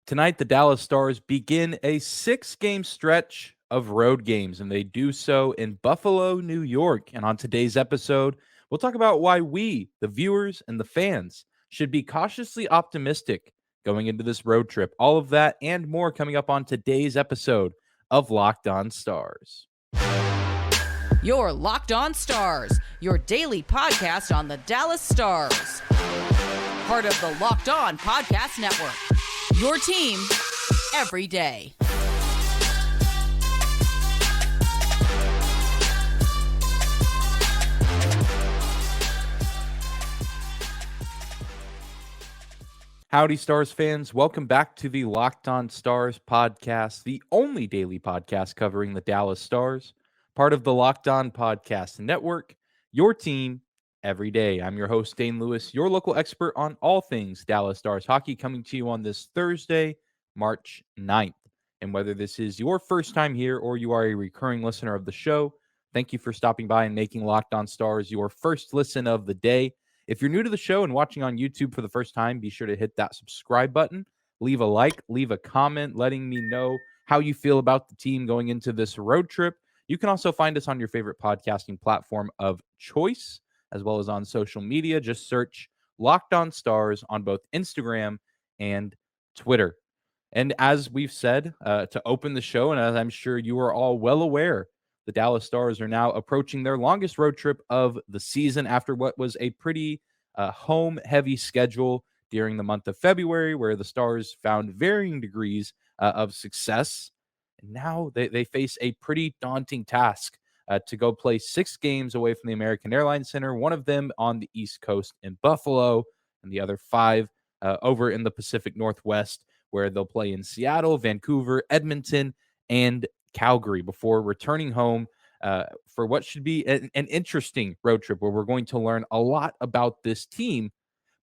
Tonight, the Dallas Stars begin a 6-game stretch of road games, and they do so in Buffalo, New York. And on today's episode, we'll talk about why we, the viewers and the fans, should be cautiously optimistic going into this road trip. All of that and more coming up on today's episode of Locked On Stars. Your Locked On Stars, your daily podcast on the Dallas Stars. Part of the Locked On Podcast Network. Your team every day. Howdy, Stars fans. Welcome back to the Locked On Stars podcast, the only daily podcast covering the Dallas Stars, part of the Locked On Podcast Network, your team every day. I'm your host, Dane Lewis, your local expert on all things Dallas Stars hockey, coming to you on this Thursday, March 9th. And whether this is your first time here or you are a recurring listener of the show, thank you for stopping by and making Locked On Stars your first listen of the day. If you're new to the show and watching on YouTube for the first time, be sure to hit that subscribe button, leave a like, leave a comment, letting me know how you feel about the team going into this road trip. You can also find us on your favorite podcasting platform of choice, as well as on social media. Just search Locked On Stars on both Instagram and Twitter. And as we've said to open the show, and as I'm sure you are all well aware, the Dallas Stars are now approaching their longest road trip of the season after what was a pretty home-heavy schedule during the month of February, where the Stars found varying degrees of success. And now they face a pretty daunting task to go play 6 games away from the American Airlines Center, one of them on the East Coast in Buffalo, and the other 5 over in the Pacific Northwest, where they'll play in Seattle, Vancouver, Edmonton, and Calgary before returning home for what should be an interesting road trip where we're going to learn a lot about this team.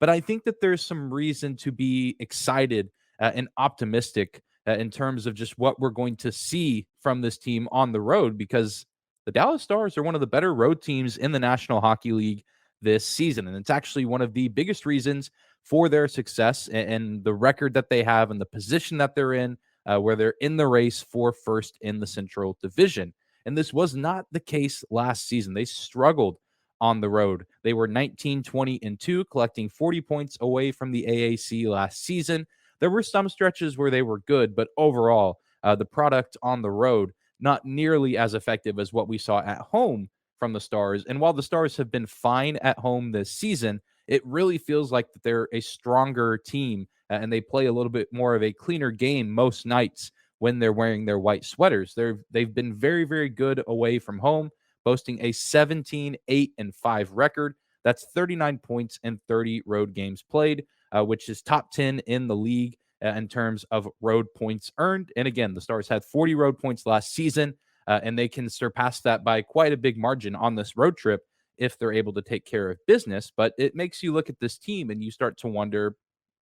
But I think that there's some reason to be excited and optimistic in terms of just what we're going to see from this team on the road, because the Dallas Stars are one of the better road teams in the National Hockey League this season. And it's actually one of the biggest reasons for their success and the record that they have and the position that they're in, where they're in the race for first in the Central Division. And this was not the case last season. They struggled on the road. They were 19-20-2, collecting 40 points away from the AAC last season. There were some stretches where they were good, but overall, the product on the road, not nearly as effective as what we saw at home from the Stars. And while the Stars have been fine at home this season, it really feels like that they're a stronger team and they play a little bit more of a cleaner game most nights when they're wearing their white sweaters. They've been very, very good away from home, boasting a 17-8-5 record. That's 39 points and 30 road games played, which is top 10 in the league in terms of road points earned. And again, the Stars had 40 road points last season, and they can surpass that by quite a big margin on this road trip if they're able to take care of business. But it makes you look at this team and you start to wonder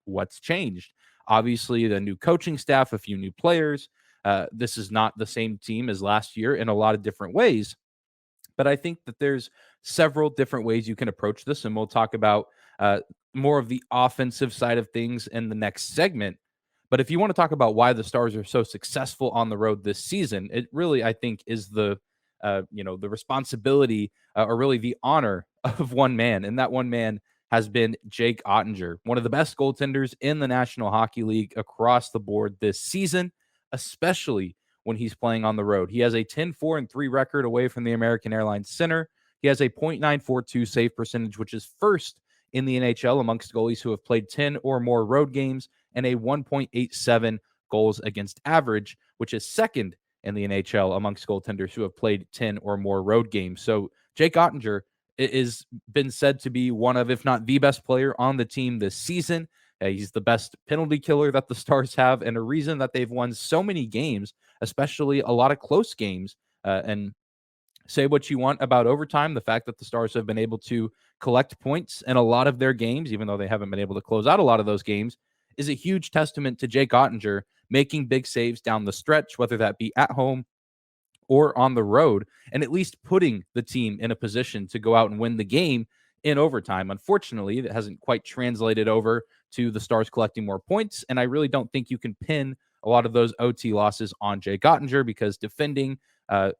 what's changed. Obviously, the new coaching staff, a few new players. This is not the same team as last year in a lot of different ways. But I think that there's several different ways you can approach this, and we'll talk about more of the offensive side of things in the next segment. But if you want to talk about why the Stars are so successful on the road this season, it really, I think, is the responsibility or really the honor of one man. And that one man has been Jake Oettinger, one of the best goaltenders in the National Hockey League across the board this season, especially when he's playing on the road. He has a 10-4-3 record away from the American Airlines Center. He has a .942 save percentage, which is first in the NHL amongst goalies who have played 10 or more road games, and a 1.87 goals against average, which is second in the NHL amongst goaltenders who have played 10 or more road games. So Jake Oettinger is been said to be one of, if not the best player on the team this season. He's the best penalty killer that the Stars have, and a reason that they've won so many games, especially a lot of close games. And say what you want about overtime, the fact that the Stars have been able to collect points in a lot of their games, even though they haven't been able to close out a lot of those games, is a huge testament to Jake Oettinger making big saves down the stretch, whether that be at home or on the road, and at least putting the team in a position to go out and win the game in overtime. Unfortunately, that hasn't quite translated over to the Stars collecting more points. And I really don't think you can pin a lot of those OT losses on Jake Oettinger because defending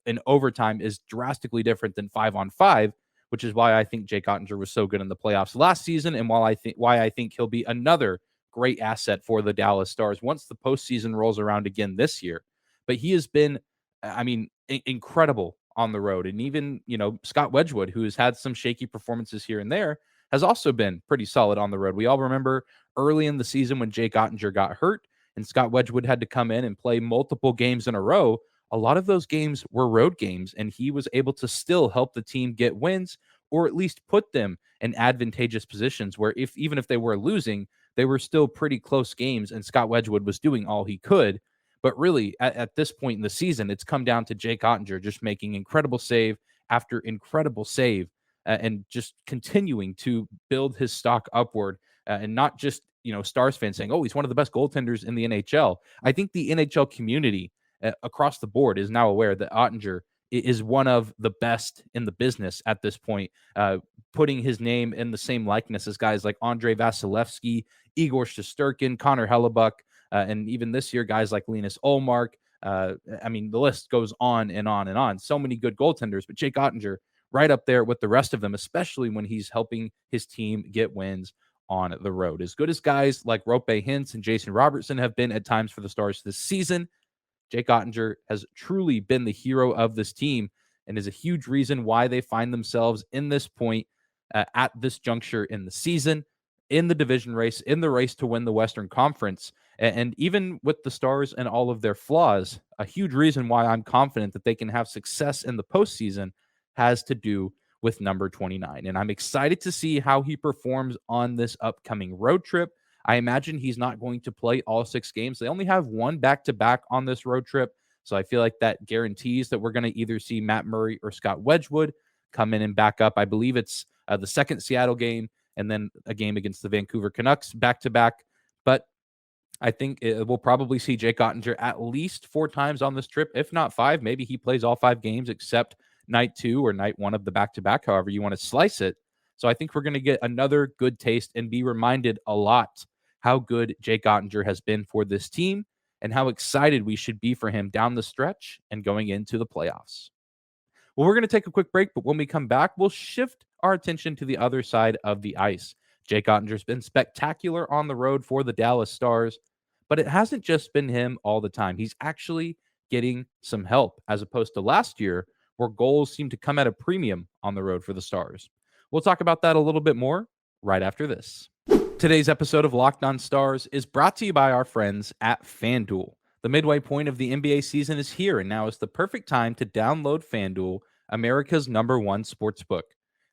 in overtime is drastically different than 5-on-5, which is why I think Jake Oettinger was so good in the playoffs last season, and why I think he'll be another great asset for the Dallas Stars once the postseason rolls around again this year. But he has been, I mean, incredible on the road, and even Scott Wedgwood, who has had some shaky performances here and there, has also been pretty solid on the road. We all remember early in the season when Jake Oettinger got hurt and Scott Wedgwood had to come in and play multiple games in a row. A lot of those games were road games, and he was able to still help the team get wins or at least put them in advantageous positions where even if they were losing, they were still pretty close games, and Scott Wedgwood was doing all he could. But really, at this point in the season, it's come down to Jake Oettinger just making incredible save after incredible save and just continuing to build his stock upward and not just, Stars fans saying, oh, he's one of the best goaltenders in the NHL. I think the NHL community across the board is now aware that Oettinger is one of the best in the business at this point, putting his name in the same likeness as guys like Andrei Vasilevsky, Igor Shesterkin, Connor Hellebuck, and even this year, guys like Linus Ullmark. I mean, the list goes on and on and on. So many good goaltenders, but Jake Oettinger right up there with the rest of them, especially when he's helping his team get wins on the road. As good as guys like Rope Hintz and Jason Robertson have been at times for the Stars this season, Jake Oettinger has truly been the hero of this team and is a huge reason why they find themselves in this point at this juncture in the season, in the division race, in the race to win the Western Conference. And even with the Stars and all of their flaws, a huge reason why I'm confident that they can have success in the postseason has to do with number 29. And I'm excited to see how he performs on this upcoming road trip. I imagine he's not going to play all 6 games. They only have one back-to-back on this road trip. So I feel like that guarantees that we're going to either see Matt Murray or Scott Wedgwood come in and back up. I believe it's the second Seattle game and then a game against the Vancouver Canucks back-to-back. But I think we'll probably see Jake Oettinger at least 4 times on this trip, if not 5. Maybe he plays all 5 games except night 2 or night 1 of the back-to-back, however you want to slice it. So I think we're going to get another good taste and be reminded a lot how good Jake Oettinger has been for this team and how excited we should be for him down the stretch and going into the playoffs. Well, we're going to take a quick break, but when we come back, we'll shift our attention to the other side of the ice. Jake Ottinger's been spectacular on the road for the Dallas Stars, but it hasn't just been him all the time. He's actually getting some help as opposed to last year where goals seem to come at a premium on the road for the Stars. We'll talk about that a little bit more right after this. Today's episode of Locked On Stars is brought to you by our friends at FanDuel. The midway point of the NBA season is here, and now is the perfect time to download FanDuel, America's #1 sportsbook,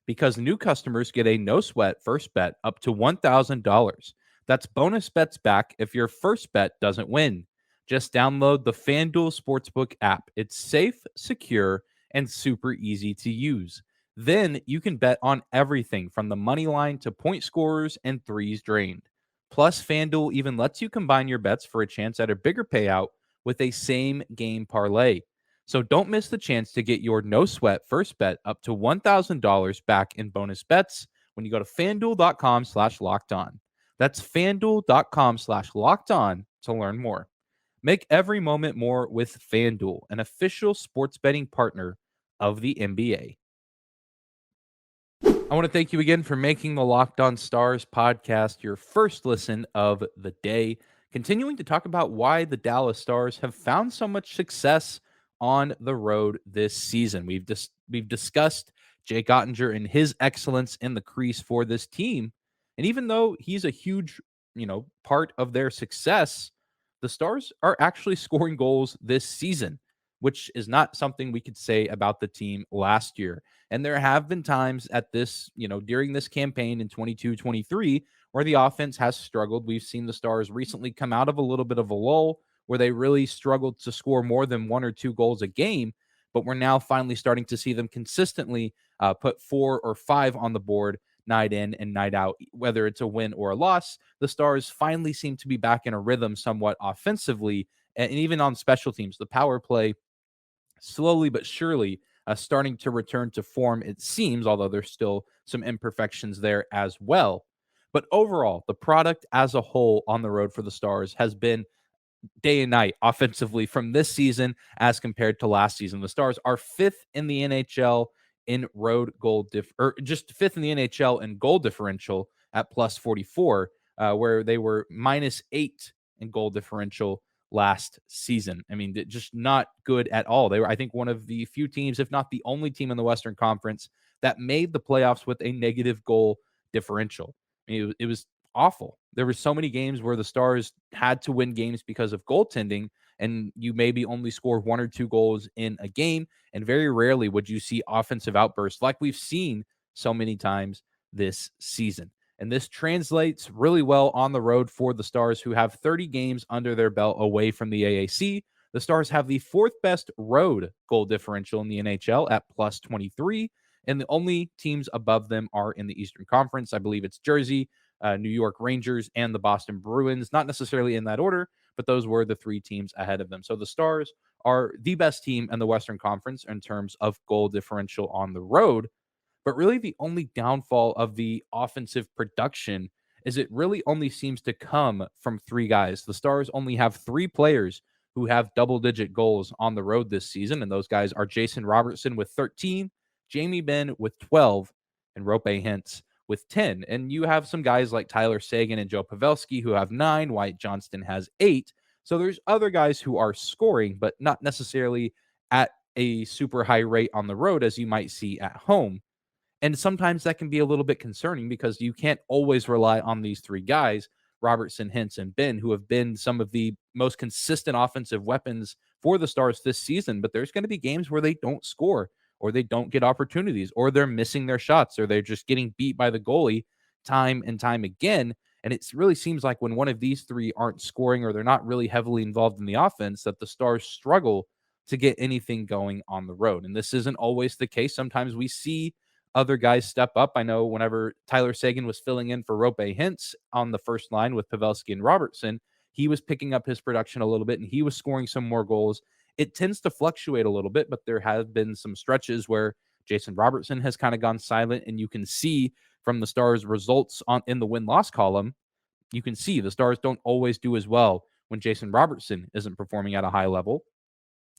because new customers get a no-sweat first bet up to $1,000. That's bonus bets back if your first bet doesn't win. Just download the FanDuel Sportsbook app. It's safe, secure, and super easy to use. Then you can bet on everything from the money line to point scorers and threes drained. Plus, FanDuel even lets you combine your bets for a chance at a bigger payout with a same game parlay. So don't miss the chance to get your no sweat first bet up to $1,000 back in bonus bets when you go to fanduel.com/locked on. That's fanduel.com/locked on to learn more. Make every moment more with FanDuel, an official sports betting partner of the NBA. I want to thank you again for making the Locked On Stars podcast your first listen of the day, continuing to talk about why the Dallas Stars have found so much success on the road this season. We've discussed Jake Oettinger and his excellence in the crease for this team. And even though he's a huge, part of their success, the Stars are actually scoring goals this season, which is not something we could say about the team last year. And there have been times at this, during this campaign in 22-23 where the offense has struggled. We've seen the Stars recently come out of a little bit of a lull where they really struggled to score more than 1 or 2 goals a game, but we're now finally starting to see them consistently put 4 or 5 on the board night in and night out, whether it's a win or a loss. The Stars finally seem to be back in a rhythm somewhat offensively, and even on special teams. The power play slowly but surely starting to return to form, it seems, although there's still some imperfections there as well. But overall, the product as a whole on the road for the Stars has been day and night offensively from this season as compared to last season. The Stars are fifth in the NHL in road goal or just fifth in the NHL in goal differential at plus 44, where they were -8 in goal differential last season. I mean, just not good at all. They were, I think, one of the few teams, if not the only team in the Western Conference that made the playoffs with a negative goal differential. I mean, it was awful. There were so many games where the Stars had to win games because of goaltending, and you maybe only score 1 or 2 goals in a game. And very rarely would you see offensive outbursts like we've seen so many times this season. And this translates really well on the road for the Stars, who have 30 games under their belt away from the AAC. The Stars have the fourth best road goal differential in the NHL at plus 23. And the only teams above them are in the Eastern Conference. I believe it's Jersey, New York Rangers, and the Boston Bruins. Not necessarily in that order, but those were the 3 teams ahead of them. So the Stars are the best team in the Western Conference in terms of goal differential on the road. But really, the only downfall of the offensive production is it really only seems to come from 3 guys. The Stars only have 3 players who have double-digit goals on the road this season, and those guys are Jason Robertson with 13, Jamie Benn with 12, and Rope Hintz with 10. And you have some guys like Tyler Seguin and Joe Pavelski who have 9, Wyatt Johnston has 8. So there's other guys who are scoring, but not necessarily at a super high rate on the road as you might see at home. And sometimes that can be a little bit concerning because you can't always rely on these 3 guys, Robertson, Hintz, and Ben, who have been some of the most consistent offensive weapons for the Stars this season. But there's going to be games where they don't score, or they don't get opportunities, or they're missing their shots, or they're just getting beat by the goalie time and time again. And it really seems like when one of these 3 aren't scoring, or they're not really heavily involved in the offense, that the Stars struggle to get anything going on the road. And this isn't always the case. Sometimes we see other guys step up. I know whenever Tyler Seguin was filling in for Rope Hintz on the first line with Pavelski and Robertson, he was picking up his production a little bit and he was scoring some more goals. It tends to fluctuate a little bit, but there have been some stretches where Jason Robertson has kind of gone silent, and you can see from the Stars' results in the win-loss column, you can see the Stars don't always do as well when Jason Robertson isn't performing at a high level.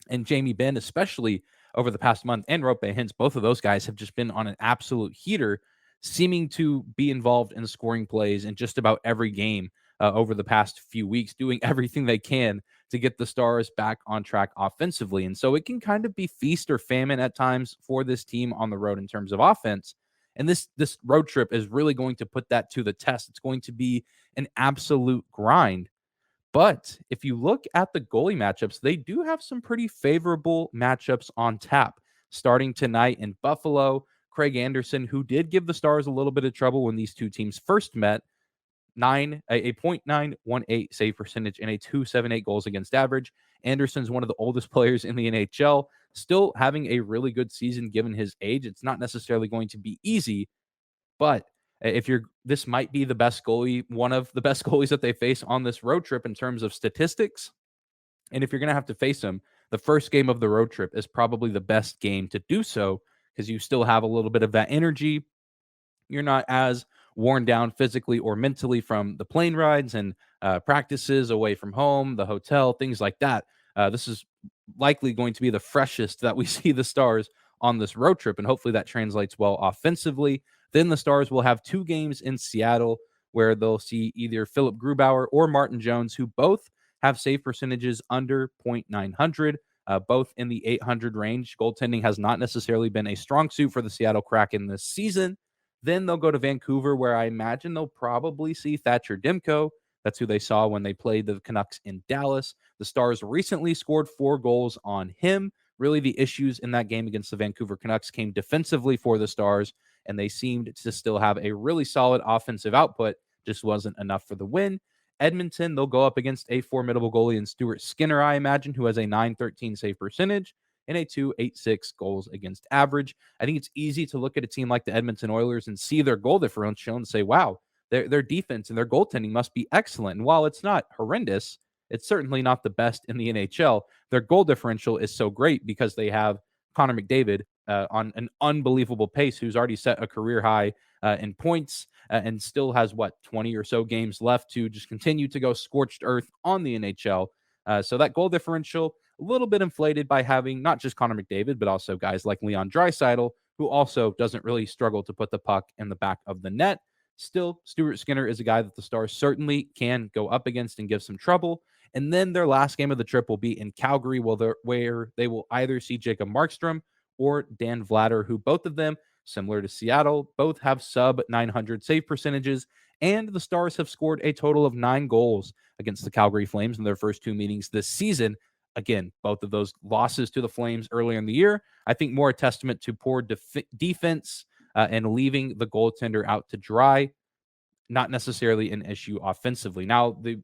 And Jamie Benn, especially over the past month, and Rope Hintz, both of those guys have just been on an absolute heater, seeming to be involved in scoring plays in just about every game over the past few weeks, doing everything they can to get the Stars back on track offensively. And so it can kind of be feast or famine at times for this team on the road in terms of offense. And this road trip is really going to put that to the test. It's going to be an absolute grind. But if you look at the goalie matchups, they do have some pretty favorable matchups on tap. Starting tonight in Buffalo, Craig Anderson, who did give the Stars a little bit of trouble when these 2 teams first met, a .918 save percentage and a .278 goals against average. Anderson's one of the oldest players in the NHL, still having a really good season given his age. It's not necessarily going to be easy, but if you're, this might be the best goalie, one of the best goalies that they face on this road trip in terms of statistics. And if you're going to have to face him, the first game of the road trip is probably the best game to do so because you still have a little bit of that energy. You're not as worn down physically or mentally from the plane rides and practices away from home, the hotel, things like that. This is likely going to be the freshest that we see the Stars on this road trip, and hopefully that translates well offensively. Then the Stars will have 2 games in Seattle where they'll see either Philip Grubauer or Martin Jones, who both have save percentages under .900, both in the 800 range. Goaltending has not necessarily been a strong suit for the Seattle Kraken this season. Then they'll go to Vancouver, where I imagine they'll probably see Thatcher Demko. That's who they saw when they played the Canucks in Dallas. The Stars recently scored 4 goals on him. Really, the issues in that game against the Vancouver Canucks came defensively for the Stars, and they seemed to still have a really solid offensive output, just wasn't enough for the win. Edmonton, they'll go up against a formidable goalie in Stuart Skinner, I imagine, who has a .913 save percentage and a .286 goals against average. I think it's easy to look at a team like the Edmonton Oilers and see their goal differential and say, wow, their defense and their goaltending must be excellent. And while it's not horrendous, it's certainly not the best in the NHL. Their goal differential is so great because they have Connor McDavid on an unbelievable pace, who's already set a career high in points and still has, 20 or so games left to just continue to go scorched earth on the NHL. So that goal differential, a little bit inflated by having not just Connor McDavid, but also guys like Leon Draisaitl, who also doesn't really struggle to put the puck in the back of the net. Still, Stuart Skinner is a guy that the Stars certainly can go up against and give some trouble. And then their last game of the trip will be in Calgary, where they will either see Jacob Markstrom or Dan Vladar, who both of them, similar to Seattle, both have sub 900 save percentages. And the Stars have scored a total of 9 goals against the Calgary Flames in their first 2 meetings this season. Again, both of those losses to the Flames earlier in the year, I think more a testament to poor defense and leaving the goaltender out to dry, not necessarily an issue offensively. Now, the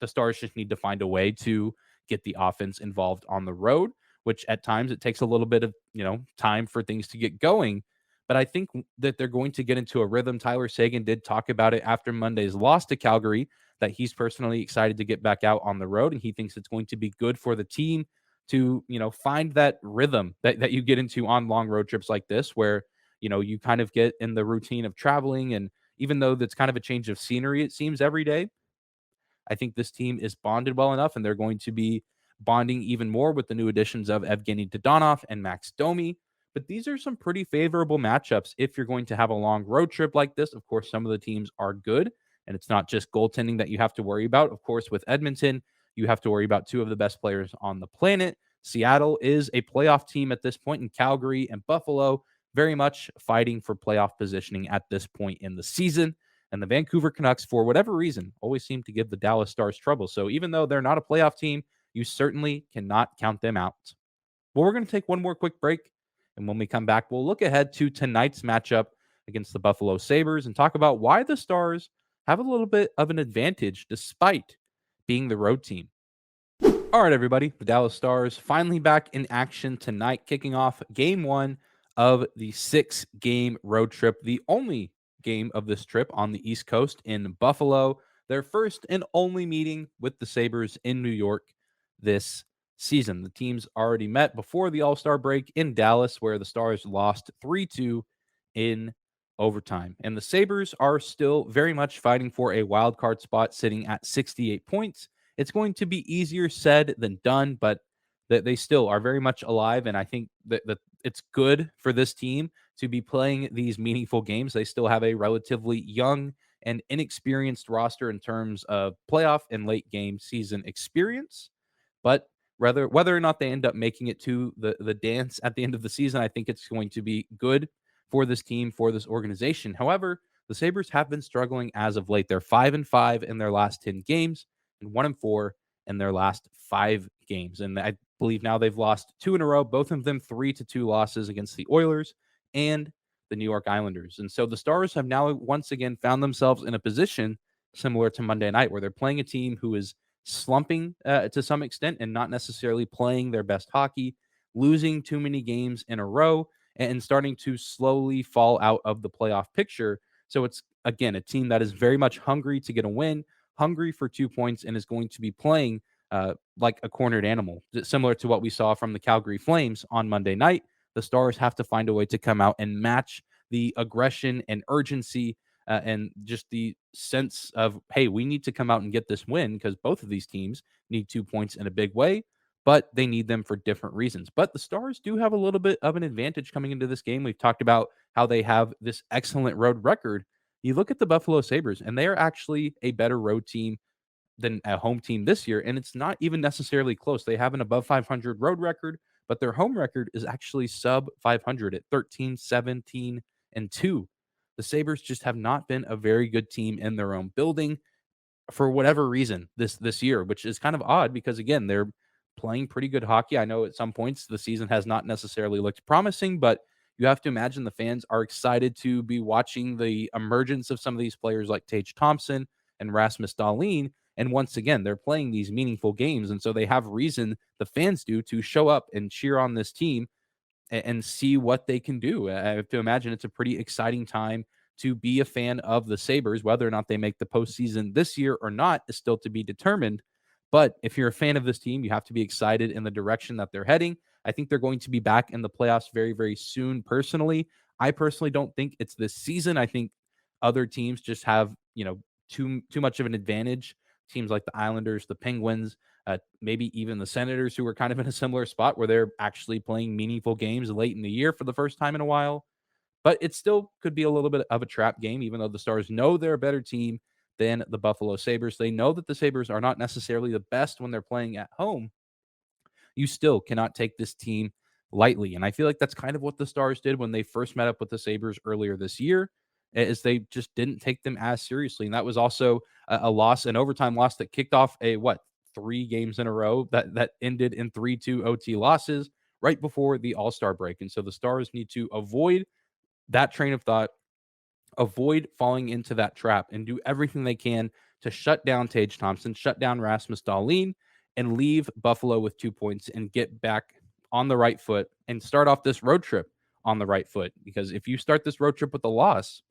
Stars just need to find a way to get the offense involved on the road, which at times it takes a little bit of, time for things to get going. But I think that they're going to get into a rhythm. Tyler Seguin did talk about it after Monday's loss to Calgary, that he's personally excited to get back out on the road, and he thinks it's going to be good for the team to, find that rhythm that you get into on long road trips like this, where, you kind of get in the routine of traveling. And even though that's kind of a change of scenery, it seems every day, I think this team is bonded well enough, and they're going to be bonding even more with the new additions of Evgeny Dodonov and Max Domi. But these are some pretty favorable matchups if you're going to have a long road trip like this. Of course, some of the teams are good, and it's not just goaltending that you have to worry about. Of course, with Edmonton, you have to worry about 2 of the best players on the planet. Seattle is a playoff team at this point, in Calgary and Buffalo, very much fighting for playoff positioning at this point in the season. And the Vancouver Canucks, for whatever reason, always seem to give the Dallas Stars trouble. So even though they're not a playoff team, you certainly cannot count them out. Well, we're going to take one more quick break. And when we come back, we'll look ahead to tonight's matchup against the Buffalo Sabres and talk about why the Stars have a little bit of an advantage despite being the road team. All right, everybody, the Dallas Stars finally back in action tonight, kicking off game 1 of the 6-game road trip, the only game of this trip on the East Coast in Buffalo, their first and only meeting with the Sabres in New York this season. The teams already met before the All-Star break in Dallas, where the Stars lost 3-2 in overtime. And the Sabres are still very much fighting for a wild card spot, sitting at 68 points. It's going to be easier said than done, but they still are very much alive. And I think that it's good for this team to be playing these meaningful games. They still have a relatively young and inexperienced roster in terms of playoff and late game season experience. But whether or not they end up making it to the dance at the end of the season, I think it's going to be good for this team, for this organization. However, the Sabres have been struggling as of late. They're 5-5 in their last 10 games and 1-4 in their last 5 games. And I believe now they've lost 2 in a row, both of them 3-2 losses against the Oilers and the New York Islanders. And so the Stars have now once again found themselves in a position similar to Monday night, where they're playing a team who is slumping to some extent and not necessarily playing their best hockey, losing too many games in a row, and starting to slowly fall out of the playoff picture. So it's, again, a team that is very much hungry to get a win, hungry for 2 points, and is going to be playing like a cornered animal, similar to what we saw from the Calgary Flames on Monday night. The Stars have to find a way to come out and match the aggression and urgency and just the sense of, hey, we need to come out and get this win, because both of these teams need 2 points in a big way, but they need them for different reasons. But the Stars do have a little bit of an advantage coming into this game. We've talked about how they have this excellent road record. You look at the Buffalo Sabres, and they are actually a better road team than a home team this year, and it's not even necessarily close. They have an above 500 road record, but their home record is actually sub 500 at 13, 17, and 2. The Sabres just have not been a very good team in their own building for whatever reason this year, which is kind of odd because, again, they're playing pretty good hockey. I know at some points the season has not necessarily looked promising, but you have to imagine the fans are excited to be watching the emergence of some of these players like Tage Thompson and Rasmus Dahlin. And once again, they're playing these meaningful games. And so they have reason, the fans do, to show up and cheer on this team and see what they can do. I have to imagine it's a pretty exciting time to be a fan of the Sabres. Whether or not they make the postseason this year or not is still to be determined. But if you're a fan of this team, you have to be excited in the direction that they're heading. I think they're going to be back in the playoffs very, very soon. Personally, I personally don't think it's this season. I think other teams just have, too much of an advantage. Teams like the Islanders, the Penguins, maybe even the Senators, who are kind of in a similar spot where they're actually playing meaningful games late in the year for the first time in a while. But it still could be a little bit of a trap game, even though the Stars know they're a better team than the Buffalo Sabres. They know that the Sabres are not necessarily the best when they're playing at home. You still cannot take this team lightly. And I feel like that's kind of what the Stars did when they first met up with the Sabres earlier this year, is they just didn't take them as seriously. And that was also a loss, an overtime loss that kicked off a 3 games in a row that ended in 3-2 OT losses right before the All-Star break. And so the Stars need to avoid that train of thought, avoid falling into that trap, and do everything they can to shut down Tage Thompson, shut down Rasmus Dahlin, and leave Buffalo with 2 points and get back on the right foot and start off this road trip on the right foot. Because if you start this road trip with a loss,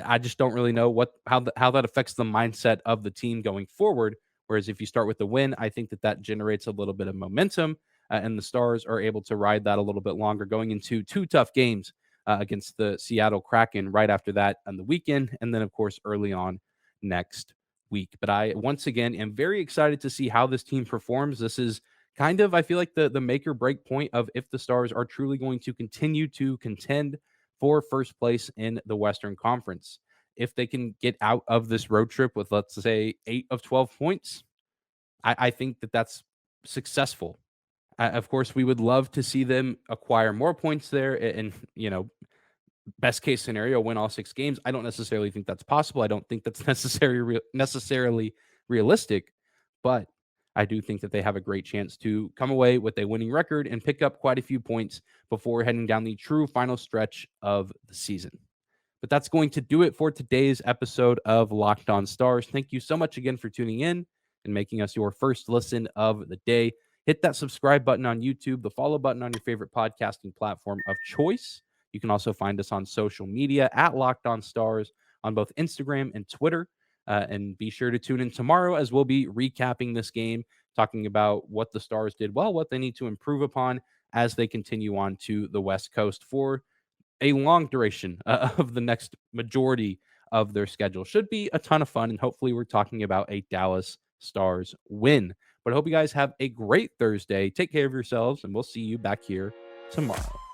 I just don't really know how that affects the mindset of the team going forward. Whereas if you start with a win, I think that generates a little bit of momentum, and the Stars are able to ride that a little bit longer, going into 2 tough games against the Seattle Kraken right after that on the weekend, and then of course early on next week. But I once again am very excited to see how this team performs. This is kind of, I feel like, the make or break point of if the Stars are truly going to continue to contend for first place in the Western Conference. If they can get out of this road trip with, let's say, 8 of 12 points, I think that's successful. Of course, we would love to see them acquire more points there and, best case scenario, win all 6 games. I don't necessarily think that's possible. I don't think that's necessarily realistic, but I do think that they have a great chance to come away with a winning record and pick up quite a few points before heading down the true final stretch of the season. But that's going to do it for today's episode of Locked On Stars. Thank you so much again for tuning in and making us your first listen of the day. Hit that subscribe button on YouTube, the follow button on your favorite podcasting platform of choice. You can also find us on social media at Locked On Stars on both Instagram and Twitter. And be sure to tune in tomorrow as we'll be recapping this game, talking about what the Stars did well, what they need to improve upon as they continue on to the West Coast for a long duration of the next majority of their schedule. Should be a ton of fun, and hopefully we're talking about a Dallas Stars win. But I hope you guys have a great Thursday. Take care of yourselves, and we'll see you back here tomorrow.